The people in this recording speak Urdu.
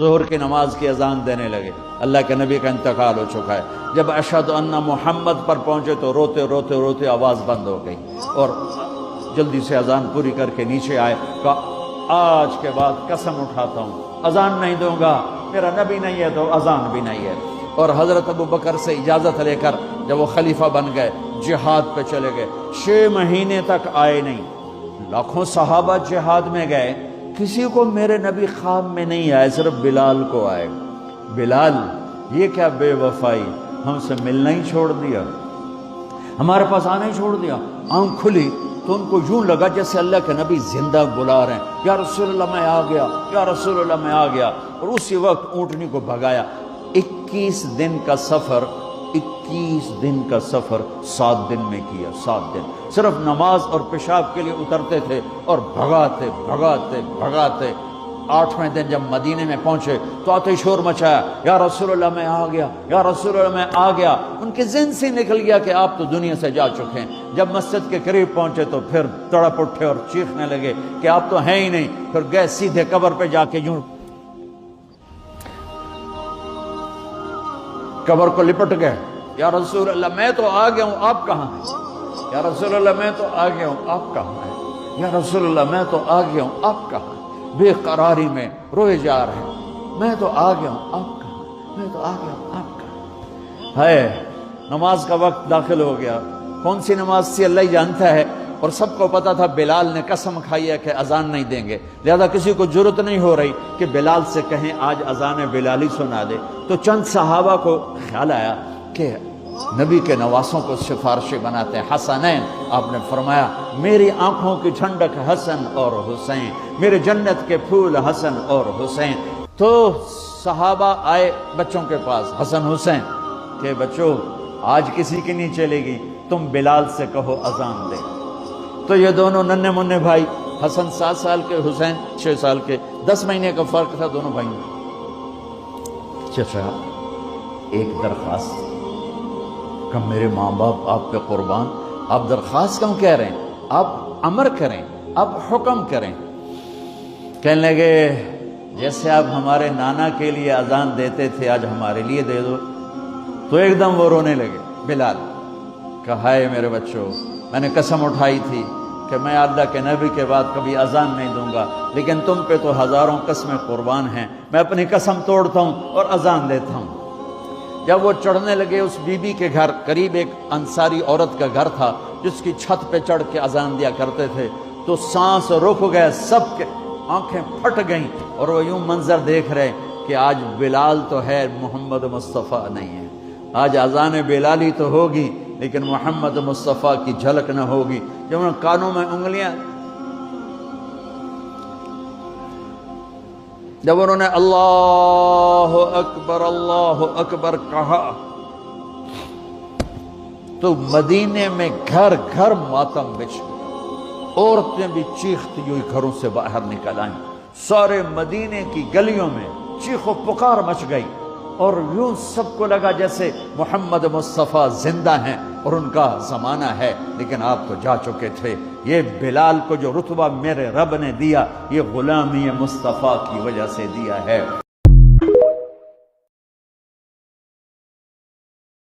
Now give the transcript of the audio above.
ظہر کی نماز کی اذان دینے لگے، اللہ کے نبی کا انتقال ہو چکا ہے۔ جب اشہد ان محمد پر پہنچے تو روتے روتے روتے آواز بند ہو گئی اور جلدی سے اذان پوری کر کے نیچے آئے، کہا آج کے بعد قسم اٹھاتا ہوں اذان نہیں دوں گا، میرا نبی نہیں ہے تو اذان بھی نہیں ہے۔ اور حضرت ابو بکر سے اجازت لے کر جب وہ خلیفہ بن گئے جہاد پہ چلے گئے، 6 مہینے تک آئے نہیں۔ لاکھوں صحابہ جہاد میں گئے، کسی کو میرے نبی خواب میں نہیں آئے، صرف بلال کو آئے۔ بلال یہ کیا بے وفائی، ہم سے ملنا ہی چھوڑ دیا، ہمارے پاس آنا ہی چھوڑ دیا۔ آنکھ کھلی تو ان کو یوں لگا جیسے اللہ کے نبی زندہ بلا رہے ہیں، یا رسول اللہ میں آ گیا، یا رسول اللہ میں آ گیا۔ اور اسی وقت اونٹنی کو بھگایا۔ 21 دن کا سفر 7 دن میں کیا، 7 دن صرف نماز اور پیشاب کے لیے اترتے تھے اور بھگاتے بھگاتے بھگاتے 8ویں دن جب مدینے میں پہنچے تو آتے شور مچایا، یا رسول اللہ میں آ گیا، یا رسول اللہ میں آ گیا۔ ان کے ذہن سے نکل گیا کہ آپ تو دنیا سے جا چکے ہیں۔ جب مسجد کے قریب پہنچے تو پھر تڑپ اٹھے اور چیخنے لگے کہ آپ تو ہیں ہی نہیں۔ پھر گئے سیدھے قبر پہ جا کے یوں قبر کو لپٹ گئے، یا رسول اللہ میں تو آ گیا ہوں، آپ کہاں ہیں؟ یا رسول اللہ میں تو آ گیا ہوں، آپ کہاں ہیں؟ یا رسول اللہ میں تو آ گیا ہوں، آپ کہاں ہیں؟ بے قراری میں روئے جا رہے ہیں، میں تو آ گیا ہوں، آپ کہاں ہیں؟ میں تو آ گیا ہوں، آپ کہاں ہیں؟ ہے نماز کا وقت داخل ہو گیا۔ کون سی نماز سے اللہ ہی جانتا ہے، اور سب کو پتا تھا بلال نے قسم کھائی ہے کہ اذان نہیں دیں گے، لہذا کسی کو جرت نہیں ہو رہی کہ بلال سے کہیں آج اذان بلالی سنا دے۔ تو چند صحابہ کو خیال آیا کہ نبی کے نواسوں کو سفارشی بناتے ہیں، حسنین۔ آپ نے فرمایا میری آنکھوں کی ٹھنڈک حسن اور حسین، میرے جنت کے پھول حسن اور حسین۔ تو صحابہ آئے بچوں کے پاس، حسن حسین، کہ بچوں آج کسی کی نہیں چلے گی، تم بلال سے کہو اذان دے۔ تو یہ دونوں ننھے منھے بھائی، حسن 7 سال کے، حسین 6 سال کے، 10 مہینے کا فرق تھا دونوں بھائیوں میں۔ چچا ایک درخواست کہ میرے ماں باپ آپ پہ قربان، آپ درخواست کیوں کہہ رہے ہیں؟ آپ امر کریں، آپ حکم کریں۔ کہنے لگے جیسے آپ ہمارے نانا کے لیے اذان دیتے تھے آج ہمارے لیے دے دو۔ تو ایک دم وہ رونے لگے بلال، کہا ہے میرے بچوں، میں نے قسم اٹھائی تھی کہ میں اللہ کے نبی کے بعد کبھی اذان نہیں دوں گا، لیکن تم پہ تو ہزاروں قسمیں قربان ہیں، میں اپنی قسم توڑتا ہوں اور اذان دیتا ہوں۔ جب وہ چڑھنے لگے اس بی بی کے گھر، قریب ایک انصاری عورت کا گھر تھا جس کی چھت پہ چڑھ کے اذان دیا کرتے تھے، تو سانس رک گئے سب کے، آنکھیں پھٹ گئیں، اور وہ یوں منظر دیکھ رہے کہ آج بلال تو ہے، محمد مصطفیٰ نہیں ہے۔ آج اذان بلالی تو ہوگی لیکن محمد مصطفیٰ کی جھلک نہ ہوگی۔ جب انہوں نے کانوں میں انگلیاں، جب انہوں نے اللہ اکبر کہا تو مدینے میں گھر گھر ماتم بچھ گیا، عورتیں بھی چیختی ہوئی گھروں سے باہر نکل آئیں، سارے مدینے کی گلیوں میں چیخ و پکار مچ گئی، اور یوں سب کو لگا جیسے محمد مصطفیٰ زندہ ہیں اور ان کا زمانہ ہے، لیکن آپ تو جا چکے تھے۔ یہ بلال کو جو رتبہ میرے رب نے دیا، یہ غلامی مصطفیٰ کی وجہ سے دیا ہے۔